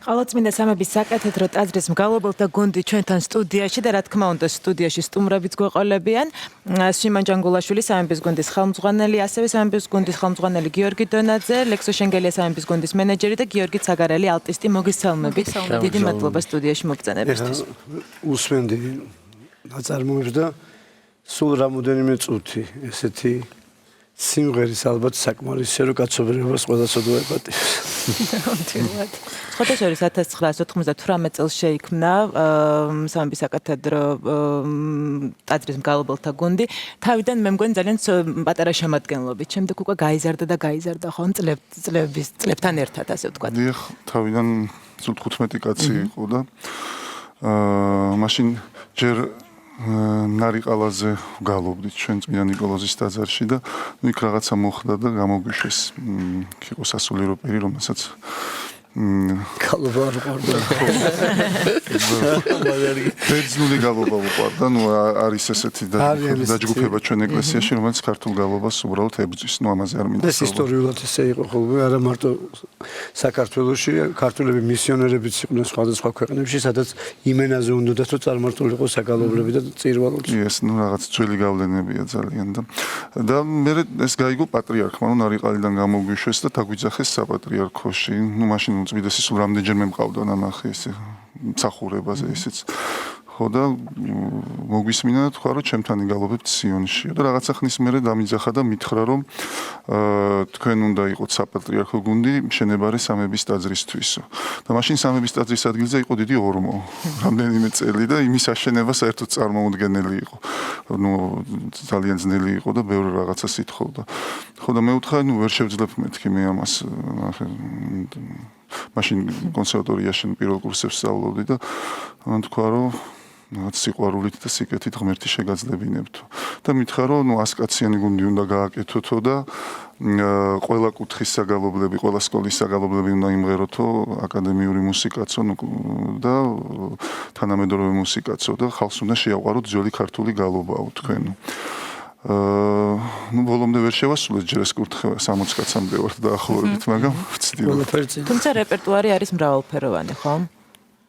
ყალაწმინდა სამების საკათედრო ტაძრის მგალობელთა გუნდი ჩვენთან სტუდიაში და რა თქმა უნდა სტუდიაში სტუმრებიც გვეყოლებიან. შიმონ ჯანგულაშვილი სამების გუნდის ხელმძღვანელი, ასევე სამების გუნდის ხელმძღვანელი გიორგი დონაძე, ლექსო შენგელია სამების გუნდის მენეჯერი და გიორგი ცაგარელი ალტისტი მოგესალმებით. დიდი მადლობა სტუდიაში მოგწონებისთვის. უსმენდი ნაწარმოებს და სულ რამოდენიმე წუთი ესეთი სიმღერის ალბათ საკმარისია რომ კაცობრიობას ყველასოდო ეპატიოს. სხვადასხვა 1998 წელს შეიქმნა სამების საკათედრო ტაძრის მგალობელთა გუნდი. თავიდან მე მგონი ძალიან პატარა შემადგენლობით. შემდეგ უკვე გაიზარდა ხო წლებთან ერთად ასე ვთქვათ. დიახ, თავიდან სულ 15 კაცი იყო და მაშინ ჯერ ნარიყალაზე გალობდით ჩვენ წმინდა ნიკოლოზის ტაძარში და იქ რაღაცა მოხდა და გამოგვიშვეს. იყო სასულიერო პირი, რომელსაც გალობა არ უყვარდა. ბერძნული გალობა უყვარდა, არის ესეთი დაჯგუფება ჩვენ ეკლესიაში, რომელიც ქართულ გალობას უბრალოდ ებრძვის. ამაზე არ მინდა. ეს ისტორიულად ესე იყო ხოლმე, არა მარტო საქართველოში, ქართულები მისიონერებიც იყვნენ სხვადასხვა ქვეყნებში, სადაც იმენაზე უნდათ რომ წარმართულიყო საგალობლები და წირვალოც. ეს რაღაც ძველი გავლენებია ძალიან და მე ეს გაიგო პატრიარქმა, ნარიყალიდან გამოგვიშვეს და დაგვიძახეს საპატრიარქოში. მაშინ წმინდესი სულ რამდენჯერმე მყავდა ნანახი ესე მსახურებაზე ისიც ხო და მოგვისმინა და თქვა რომ ჩემთან იგალობებთ სიონში და რაღაცა ხნის მერე დამიძახა და მითხრა რომ თქვენ უნდა იყოთ საპატრიარქო გუნდი მშენებარე სამების ტაძრისთვისო და მაშინ სამების ტაძრის ადგილზე იყო დიდი ორმო რამდენიმე წელი და იმის აშენება საერთოდ წარმოუდგენელი იყო ძალიან ძნელი იყო და ბევრი რაღაცა სითხოვდა ხო და მე ვთქვა ვერ შევძლებ მეთქი მე ამას მაშინ კონსერვატორიაში პირველ კურსებს სწავლობდი და თქვა რომ რაღაც სიყვარულით და სიკეთით ღმერთი შეგაძლებინებთო და მითხრა რომ 100 კაციანი გუნდი უნდა გააკეთოთო და ყველა კუთხის საგალობლები, ყველა სკოლის საგალობლები უნდა იმღეროთო აკადემიური მუსიკაცო და თანამედროვე მუსიკაცო და ხალხს უნდა შეაყვაროთ ძველი ქართული გალობაო თქვენ. ბოლომდე ვერ შევასრულეთ ჯერ ეს კუთხე 60 კაცამდე ვარ დაახლოებით, მაგრამ ვცდილობ. თუმცა რეპერტუარი არის მრავალფეროვანი, ხო?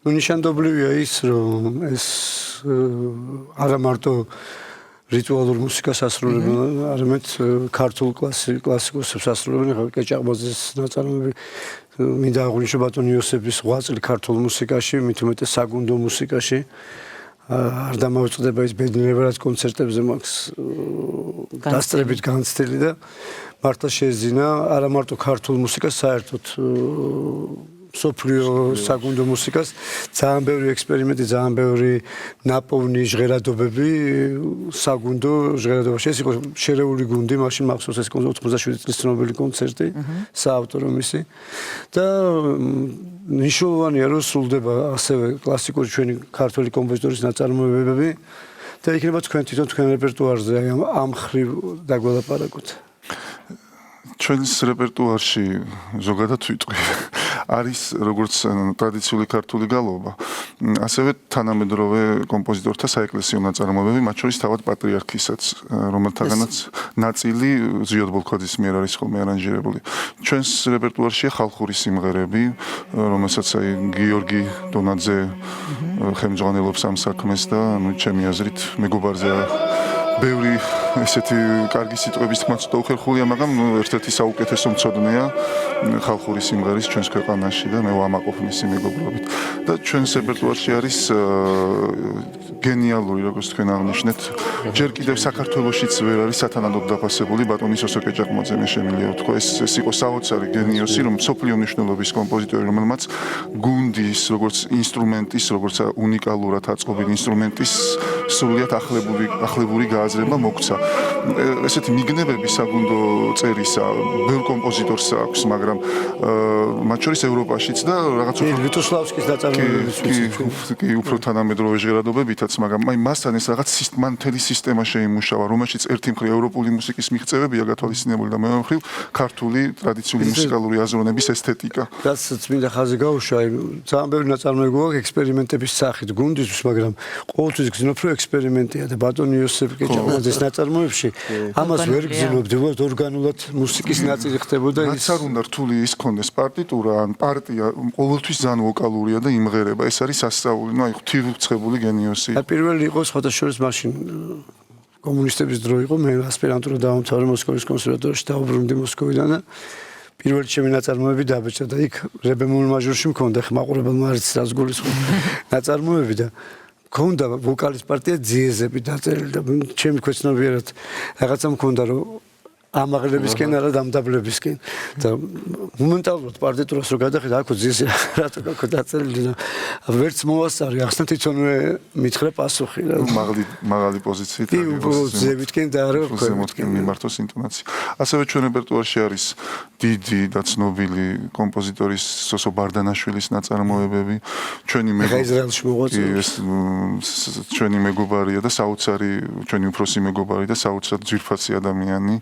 ნიშანდობლივია ის, რომ ეს არა მარტო რიტუალურ მუსიკას ასრულებენ, არამედ ქართულ კლასიკოსებს ასრულებენ, კეჭაყბაძის ნაწარმოები მინდა აღვნიშნო ბატონი იოსების 8 წელი ქართულ მუსიკაში, მით უმეტეს საგუნდო მუსიკაში. არ დამოუწყდება ის ბედნიერება, რაც კონცერტებზე მაქვს დასწრებით განცდილი და მართლა შეეძინა არა მარტო ქართულ მუსიკას, საერთოდ სოფლიო საგუნდო მუსიკას, ძალიან ბევრი ექსპერიმენტი, ძალიან ბევრი ნაპოვნი ჟღერადობები საგუნდო ჟღერადობაში. ეს იყო შერეული გუნდი, მაშინ მახსოვს ეს 87 წლის ცნობილი კონცერტი, საავტორო მისი და ნიშნულოვანია რომ სრულდება ასევე კლასიკური ჩვენი ქართული კომპოზიტორის ნაწარმოებები და იქნება თქვენ თვითონ თქვენ რეპერტუარზე ამ ხრივ დაგველაპარაკოთ. ჩვენს რეპერტუარში ზოგადად ვიტყვი არის როგორც ტრადიციული ქართული გალობა, ასევე თანამედროვე კომპოზიტორთა საეკლესიო ნაწარმოებები, მათ შორის თავად პატრიარქისაც, რომელთაგანაც ნაწილი ზიოდ ბოლქვაძის მიერ არის ხოლმე არანჟირებული. ჩვენს რეპერტუარშია ხალხური სიმღერები, რომელსაც გიორგი დონაძე ხელმძღვანელობს ამ საქმეს და ჩემი აზრით მეგობარზე ბევრი ესეთი კარგი სიტყვების თქმაც და უხერხულია, მაგრამ ერთ-ერთი საუკეთესო მცოდნეა ხალხური სიმღერის ჩვენს ქვეყანაში და მე ვამაყობ მისი მეგობრობით. და ჩვენს რეპერტუარში არის გენიალური, როგორც თქვენ აღნიშნეთ, ჯერ კიდევ საქართველოშიც ვერ არის სათანადოდ დაფასებული ბატონი სოსო კეჭაყბაძე, მე შემიძლია ვთქვა, ეს იყო საოცარი გენიოსი, რომ მსოფლიო მნიშვნელობის კომპოზიტორი, რომელმაც გუნდის, როგორც ინსტრუმენტის, როგორც უნიკალურად აწყობილი ინსტრუმენტის სრულიად ახლებური გააზრება მოგცა. ესეთი მიგნებები საგუნდო წერისა ბევრ კომპოზიტორს აქვს, მაგრამ მათ შორის ევროპაშიც და რაღაც ლიტოსლავსკის ნაწარმოებებიც კი უფრო თანამედროვე ჟღერადობებითაც, მაგრამ მასთან ეს რაღაც მთელი სისტემა შეიმუშავა, რომელშიც ერთი მხრივ ევროპული მუსიკის მიღწევებია გათვალისწინებული და მეორე მხრივ ქართული ტრადიციული მუსიკალური აზროვნების ესთეტიკა. რაც წმინდა ხაზი გაუშვა, ძალიან ბევრი ნაწარმოები გვაქვს ექსპერიმენტების სახით გუნდისთვის, მაგრამ ყოველთვის გძნობ რომ ექსპერიმენტია და ბატონი იოსებ კეჭაყბაძის ნაწარმოებში ამას ვერ გძნობდება, ორგანულად მუსიკის ნაწილი ხდებოდა ის. რაც არ უნდა რთული ის კონდეს პარტიტურა, ან პარტია ყოველთვის ძალიან ვოკალურია და იმღერება. ეს არის სასწაული, ნუ აი ღვთივმრცხებული გენიოსი. პირველი იყო სხვადასხვა მაშინ კომუნისტების დრო იყო, მე ასპირანტურა დავამთავრე მოსკოვის კონსერვატორიაში, დაუბრუნდი მოსკოვიდან და პირველი ჩემი ნაწარმოები დაბეჭდა და იქ რებემულ მაჟორში მქონდა ხმაყურებელმა არც რას გულისხმობ ნაწარმოები და მქონდა ვოკალის პარტია ძიეზები დაწერილი და ჩემი ქვეცნობიერად რაღაცა მქონდა რომ ამაღლებისკენ არა დამდაბლებისკენ და მომენტალურად პარტიტურას რო გადახედა აქ ძიეზი რატო აქ დაწერილი და ვერც მოასწარი ახსნა თვითონვე მითხრა პასუხი რა მაღალი პოზიციით ძიებითკენ და არა ზემოთკენ მიმართოს ინტონაცია. ასევე ჩვენ რეპერტუარში არის დიდი და ცნობილი კომპოზიტორის სოსო ბარდანაშვილის ნაწარმოებები. ჩვენი ისრაელში მოღვაწეობს. ჩვენი მეგობარია და საოცარი ჩვენი უფროსი მეგობარი და საოცარ ძვირფასი ადამიანი.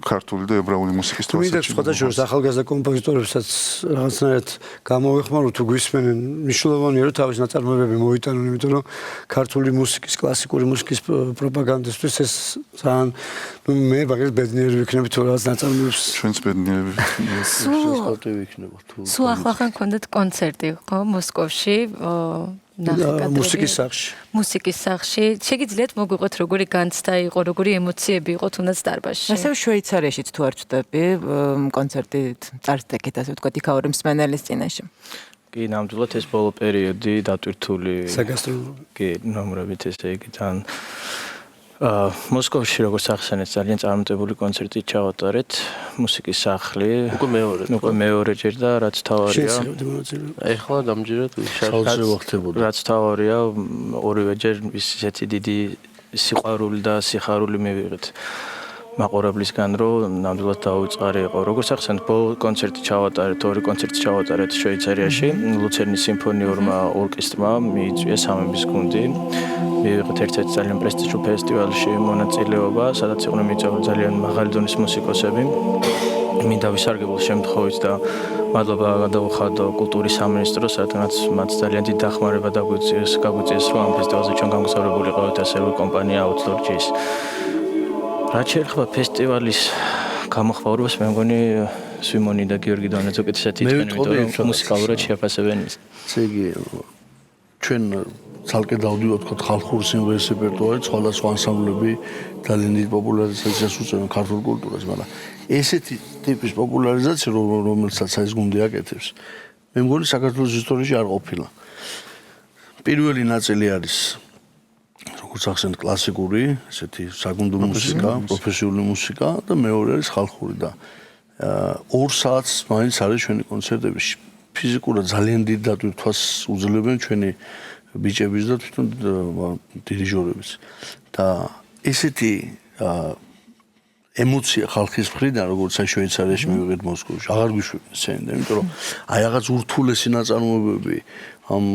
ქართული და ებრაული მუსიკის თვალსაჩინო. სხვადასხვა ახალგაზრდა კომპოზიტორებსაც რაღაცნაირად გამოვეხმარო თუ გვისმენენ მნიშვნელოვანია რომ თავის ნაწარმოებები მოიტანონ, იმიტომ რომ ქართული მუსიკის, კლასიკური მუსიკის პროპაგანდისთვის ეს ძალიან მე მაგალითად ბედნიერი ვიქნები თუ რაღაც ნაწარმოებს ჩვენც ბედნიერები ვიქნებოთ. სულ ახლახან გქონდათ კონცერტი ხო მოსკოვში მუსიკის სახლში. მუსიკის სახლში. შეგიძლიათ მოგვიყვეთ როგორი განცდა იყო, როგორი ემოციები იყო თუნდაც დარბაზში. ასევე შვეიცარიაშიც თუ არ ვწდები, კონცერტი წარსდგით, ასე ვთქვათ, იქაური მსმენელის წინაშე. კი, ნამდვილად ეს ბოლო პერიოდი დატვირთული საგასტროლო. კი, ნომრებით ესე იგი თან მოსკოვში როგორც ახსენეთ ძალიან წარმატებული კონცერტი ჩავატარეთ მუსიკის სახლი უკვე მეორეჯერ და რაც თავარია ეხლა დამჯერად რაც თავარია ორივეჯერ ისეთი დიდი სიყვარული და სიხარული მივიღეთ მაყურებლისგან რომ ნამდვილად დაუწყარი იყო როგორც ახსენეთ ბოლო კონცერტი ჩავატარეთ ორი კონცერტი ჩავატარეთ შვეიცარიაში ლუცერნის სიმფონიურმა ორკესტრმა მიიწვია სამების გუნდი მივიღეთ ერთ-ერთ ძალიან პრესტიჟულ ფესტივალში მონაწილეობა სადაც იყვნენ მიწვეული ძალიან მაღალი დონის მუსიკოსები მინდა ვისარგებლო შემთხვევით და მადლობა გადავუხადო კულტურის სამინისტროს რადგანაც მათ ძალიან დიდი დახმარება დაგვიწიეს რომ ამ ფესტივალზე ჩვენ გამგზავრებული ყავით ასევე კომპანია Outdoor-ის რაც შეეხება ფესტივალის გამოხმაურებას მე მგონი სვიმონი და გიორგი დონეძე უკეთესად იტყვიან იმიტომ რომ მუსიკალურად შეაფასებენ ის ესე იგი ჩვენ ცალკე დავდივართ თქო ხალხური სიმღერის რეპერტუარი სხვადასხვა ანსამბლები ძალიან დიდი პოპულარიზაციას უწევენ ქართულ კულტურას მაგრამ ესეთი ტიპის პოპულარიზაცია რომელსაც ეს გუნდი აკეთებს მე მგონი საქართველოს ისტორიაში არ ყოფილა პირველი ნაწილი არის როგორც ახსენეთ კლასიკური, ესეთი საგუნდო მუსიკა, პროფესიული მუსიკა და მეორე არის ხალხური და 2 საათს მაინც არის ჩვენი კონცერტები. ფიზიკურად ძალიან დიდ დატვირთვას უძლებენ ჩვენი ბიჭების და თვითონ დირიჟორების. და ესეთი ემოცია ხალხის მხრიდან, როგორც აი შვეიცარიაში მივიღეთ მოსკოვში, აღარ გვიშვებენ სცენიდან, იმიტომ რომ აი რაღაც ურთულესი ნაწარმოებები ამ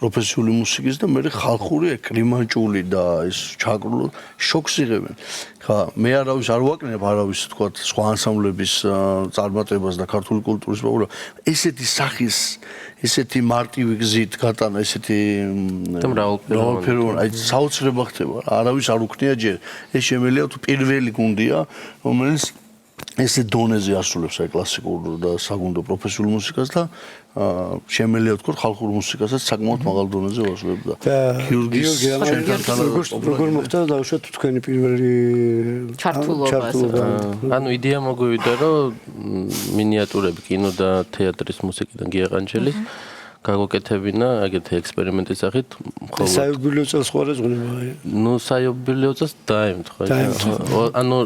პროფესიული მუსიკის და მე ხალხური ეკრიმანჭული და ეს ჩაკრულ შოქს იღებენ. ხა მე არავის არ ვაკნებ არავის თქვა სხვა ანსამბლების წარმატებას და ქართული კულტურის პოპულარობას. ესეთი სახის, ესეთი მარტივი გზით გატანა, ესეთი მრავალფეროვანი, აი საოცრება ხდება. არავის არ უქნია ჯერ. ეს შემიძლია თუ პირველი გუნდია, რომელიც ესე დონეზე ასრულებს აი კლასიკურ და საგუნდო პროფესიულ მუსიკას და შემიძლია ვთქვათ ხალხურ მუსიკასაც საკმაოდ მაღალ დონეზე ვასრულებდა. გიორგის ჩვენთან როგორ მოხდა დავუშვათ თქვენი პირველი ჩართულობა. ანუ იდეა მოგვივიდა რომ მინიატურები კინო და თეატრის მუსიკიდან გიაყანჩელი გაგოკეთებინა აგეთი ექსპერიმენტის სახით ხოლმე საიუბილეო წელს ხوارეს ღნება ნუ საიუბილეო წელს დაემთხვა ანუ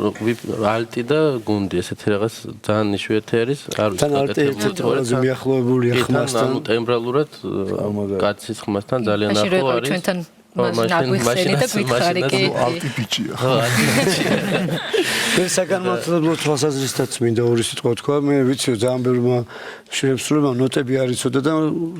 ალტი და გუნდი ესეთი რაღაც ძალიან იშვიათი არის არ ვიცი კეთებული მიახლოებულია ხმასთან ანუ ტემბრალურად კაცის ხმასთან ძალიან ახლო არის მაშინ ალტი ბიჭია ეს საგანმანათლებლო თვალსაზრისითაც მინდა ორი სიტყვა თქვა მე ვიცი ძალიან ბევრმა შეებსრულებამ ნოტები არ იცოდა და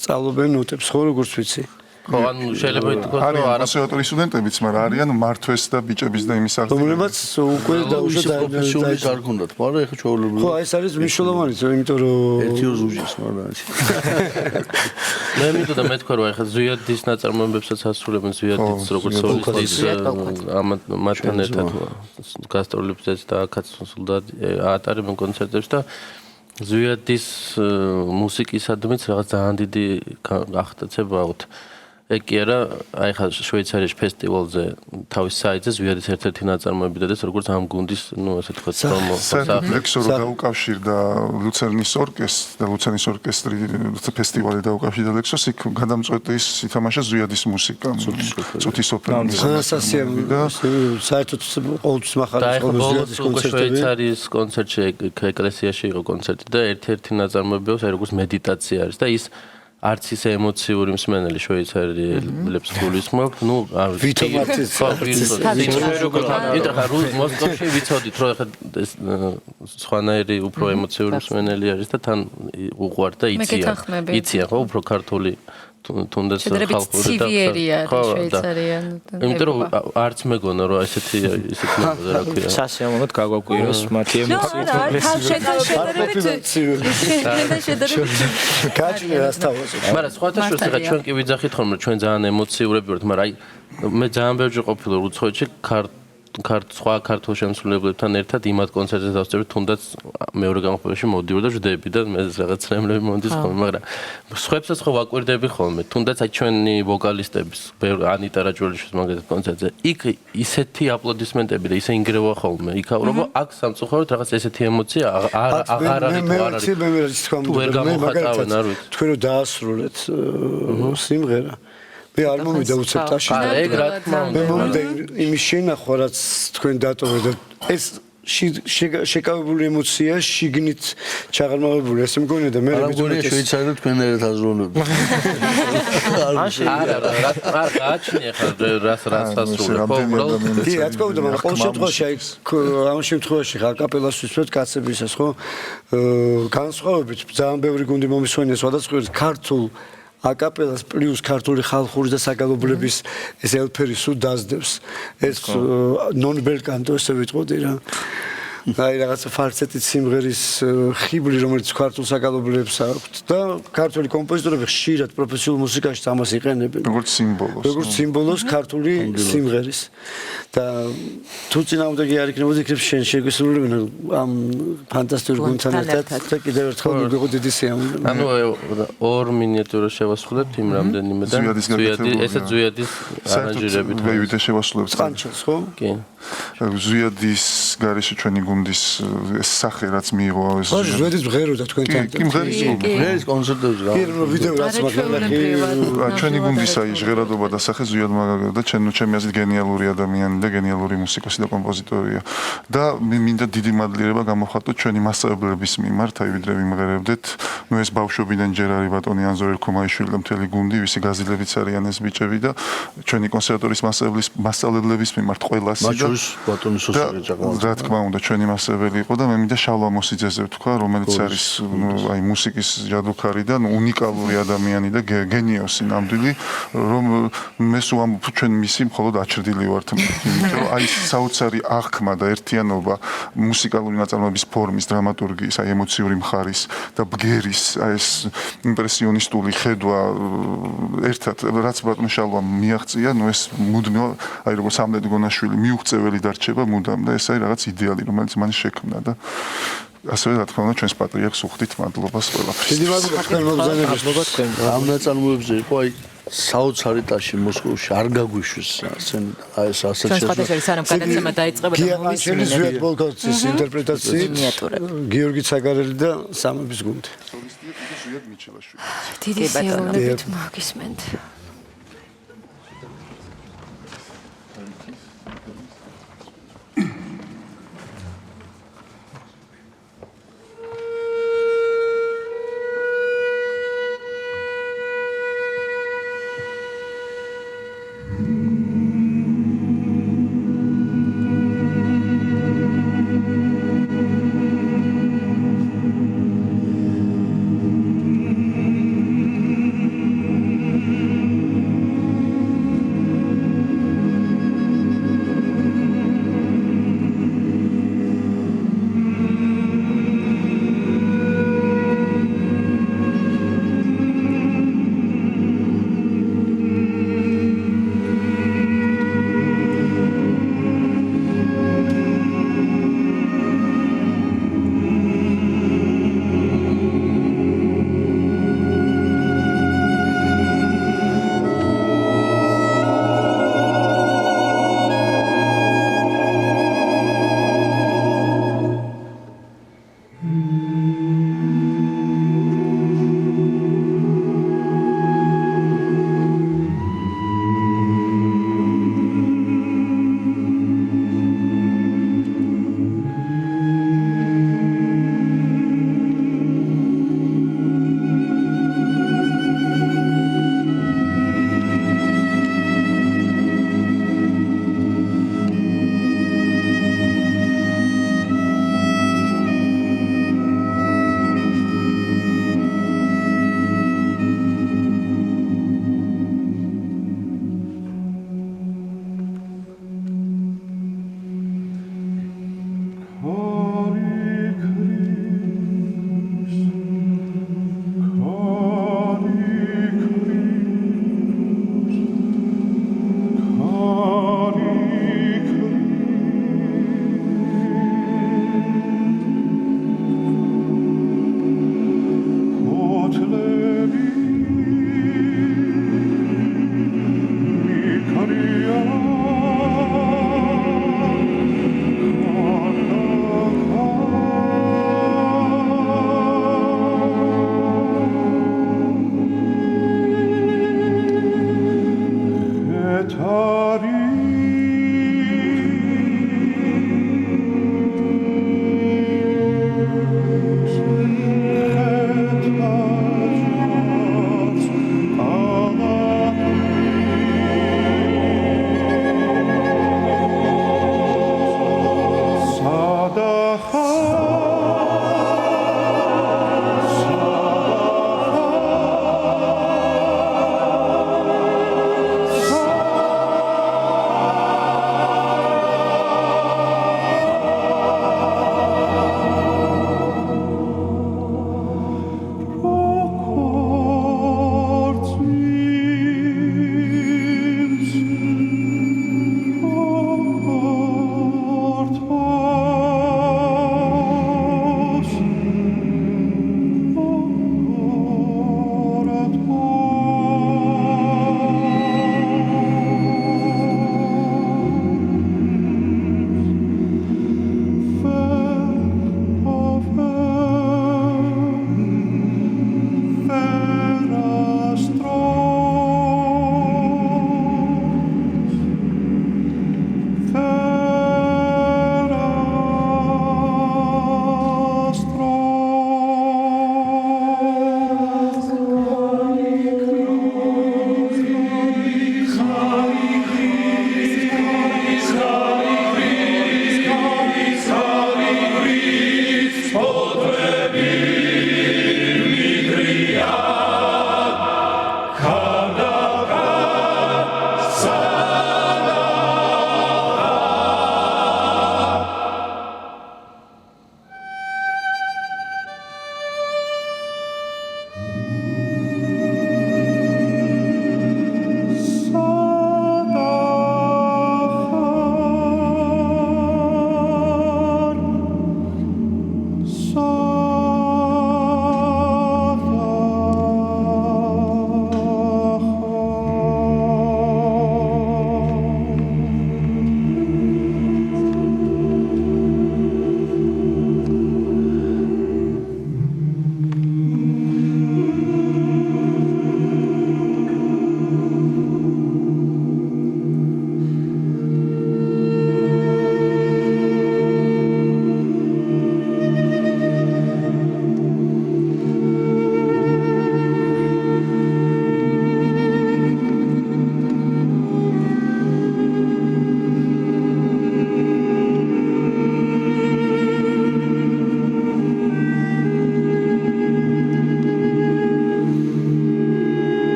სწავლობენ ნოტებს ხო როგორც ვიცი ხო, ანუ შეიძლება ითქვას, რომ არა კონსერვატორიის სტუდენტებიც, მაგრამ არიან მართვეს და ბიჭების და იმის აღწერა. რომლებიც უკვე დაუშვათ პროფესიული არ ქონდათ, მაგრამ ეხლა ჩვეულებრივ. ხო, ეს არის მნიშვნელოვანიც, იმიტომ რომ ერთი ორ ზუჯის, მაგრამ მე მინდოდა მეთქვა, რომ ეხლა ზვიადის ნაწარმოებებსაც ასრულებენ ზვიადის როგორც სოლისტის მათთან ერთად გასტროლებზეც და აქაც სულდა ატარებენ კონცერტებს და ზვიადის მუსიკისადმიც რაღაც ძალიან დიდი გახტაცება აქვთ. ეგ კი არა, აი ხა შვეიცარიაში ფესტივალზე თავის საიტზე ზვიადის ერთ-ერთი ნაწარმოები დადეს როგორც ამ გუნდის, ასე თქვა, პრომო. ლექსო რო დაუკავშირდა ლუცერნის ორკესტრს და ლუცერნის ორკესტრი ფესტივალი დაუკავშირდა ლექსოს, იქ გადამწყვეტი ის ითამაშა ზვიადის მუსიკა. წუთის ოპერა. და საერთოდ ყოველთვის მახარებს ზვიადის კონცერტები. შვეიცარიის კონცერტში ეკლესიაში იყო კონცერტი და ერთ-ერთი ნაწარმოები აქვს, როგორც მედიტაცია არის და ის არც ისე ემოციური მსმენელი შვეიცარიელებს გულისხმობ, ნუ ვითო მარტის მოსკოვში ვიცოდით, რომ ახლა ეს სხვანაირი უფრო ემოციური მსმენელი არის და თან უყვართ და იციან, ხო, უფრო ქართული თუნდაც ხალხური და ხო, შვეიცარია. იმიტომ რომ არც მეგონა რომ ესეთი მეგონა რა ქვია. სასიამოვნოდ გაგვაკვიროს მათი ემოციები. გაჩნია რასთავაზო. მაგრამ სხვათა შორის ხა ჩვენ კი ვიძახით ხოლმე ჩვენ ძალიან ემოციურები ვართ, მაგრამ აი მე ძალიან ბევრი ყოფილი ვარ უცხოეთში სხვა ქართულ შემსრულებლებთან ერთად იმათ კონცერტზე დავსწრებით, თუნდაც მეორე გამოფენაში მოდივრ და ვждები და მე რაღაც ცრემლები მომდის ხოლმე, მაგრამ სხვებსაც ხო ვაკვირდები ხოლმე, თუნდაც აი ჩვენი ვოკალისტების, ანიტა რაჭველიშვილის მაგალითად კონცერტზე, იქ ისეთი აპლოდისმენტები და ისე ინგრევა ხოლმე, იქ რომ აქ სამწუხაროდ რაღაც ესეთი ემოცია აღარ არის თუ არ არის. თუ ვერ გამოხატავენ, არ ვიცი. თქვენ რომ დაასრულეთ სიმღერა მე არ მომიდა უცებტაში. ეგ რა თქმა უნდა. მე მომიდა იმის შენახვა, რაც თქვენ დატოვეთ და ეს შეკავებული ემოცია შიგნით ჩაღრმავებული. ესე მგონია და მე მეგონია შვეიცარიელი თქვენ ერთად აზროვნებთ. არა, გააჩნია ხა რას ასრულებ. ხო, უბრალოდ კი, რა თქმა უნდა, მაგრამ ყოველ შემთხვევაში აი ამ შემთხვევაში ხა კაპელას ვისმენთ კაცებისას, ხო? განსხვავებით ძალიან ბევრი გუნდი მომისვენია სხვადასხვა ქართულ აკაპელას პლუს ქართული ხალხური და საგალობლების ეს ელფერი სულ დაძდებს. ეს ნონ-ბელკანტო ესე ვიტყოდი რა. აი რაღაცა ფალცეტით სიმღერის ხიბლი, რომელიც ქართულ საგალობლებს აქვთ და ქართული კომპოზიტორები ხშირად პროფესიულ მუსიკაში ამას იყენებენ. როგორც სიმბოლოს. როგორც სიმბოლოს ქართული სიმღერის. და თუ წინააღმდეგი არ იქნებოდი, იქნებ შენ შეგვისრულებენ ამ ფანტასტიკურ გუნდთან ერთად და კიდევ ერთხელ მოგიღო დიდი სიამოვნება. ანუ ორ მინიატურას შევასრულებთ იმ რამდენიმე და ესეც ზვიადის არანჟირებით. ვიდეო შევასრულებთ. სანჩოს, ხო? კი. ზვიადის გარეშე ჩვენი გუნდის ეს სახე რაც მიიღო ეს ზვიადის მღეროდა თქვენთან. კი, მღერის კონცერტებზე რა. კი, ვიდეო რაც მაგალითად ჩვენი გუნდის აი ჟღერადობა და სახე ზვიადმა და ჩემი აზრით გენიალური ადამიანი და გენიალური მუსიკოსი და კომპოზიტორია. და მინდა დიდი მადლიერება გამოხატოთ ჩვენი მასწავლებლების მიმართ, აი ვიდრე ვიმღერებდეთ. ნუ ეს ბავშვობიდან ჯერ არის ბატონი ანზორ ელქომაიშვილი და მთელი გუნდი, ვისი გაზილებიც არიან ეს ბიჭები და ჩვენი კონსერვატორიის მასწავლებლების მიმართ ყველასი და ბატონი სოსარი ჭაყმაძე. რა თქმა უნდა, ჩვენი მასწავლებელი იყო და მე მინდა შალვა მოსიძეზე ვთქვა, რომელიც არის აი მუსიკის ჯადოქარი და უნიკალური ადამიანი და გენიოსი ნამდვილი, რომ მე სულ ამ ჩვენ მისი მხოლოდ აჩრდილი ვართ. იმიტომ რომ აი საოცარი აღქმა და ერთიანობა მუსიკალური ნაწარმოების ფორმის, დრამატურგიის, აი ემოციური მხარის და ბგერის, აი ეს იმპრესიონისტული ხედვა ერთად რაც ბატონ შალვამ მიაღწია, ნუ ეს მუდმივ აი როგორც ამლეთ გონაშვილი მიუღწეველი დარჩება მუდამ და ეს არის რაღაც იდეალი, რომელიც მან შექმნა და ასევე რა თქმა უნდა ჩვენს პატრიარქს უხდით მადლობას ყველაფერს. დიდი მადლობა თქვენ მოგზაურობთ. ამ ნაწარმოებზე იყო აი საოცარი ტაში მოსკოვში არ გაგვიშვეს აი ეს ასეთ გადაცემა დაიწყება და მოვისმინეთ ზვიად ბოლკოვის ინტერპრეტაციით გიორგი ცაგარელი და სამების გუნდი. დიდი სიამოვნებით მოგისმენთ.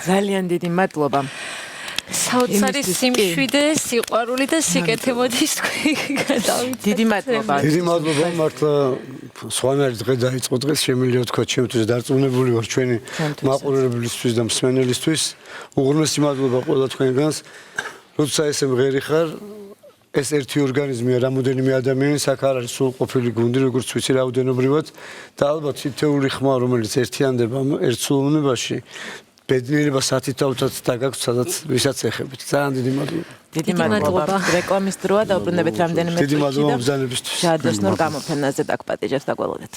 ძალიან დიდი მადლობა. საოცარი იმისთვის კი. სიმშვიდე, სიყვარული და სიკეთე მოდის თქვი გადავიცეთ. დიდი მადლობა. დიდი მადლობა მართლა სხვანაირი დღე დაიწყო დღეს შემიძლია ვთქვა ჩემთვის დარწმუნებული ვარ ჩვენი ჩემთვისაც. მაყურებლისთვის და მსმენელისთვის უღრმესი მადლობა ყველა თქვენგანს როცა ესე მღერი ხარ ეს ერთი ორგანიზმია რამოდენიმე ადამიანის აქ არ არის სრულყოფილი გუნდი როგორც ვიცი რაოდენობრივად და ალბათ თითეული ხმა რომელიც ერთიანდება ერთ სულუნებაში ბედნიერებას ათითაუთად დაგაქვს სადაც ვისაც ეხებით ძალიან დიდი მადლობა დიდი მადლობა. რეკლამის დროა დაუბრუნდებით რამდენიმე დიდი მადლობა წუთში და ბრძანებისთვის ჯადოსნურ გამოფენაზე დაგპატიჟებს და გველოდეთ.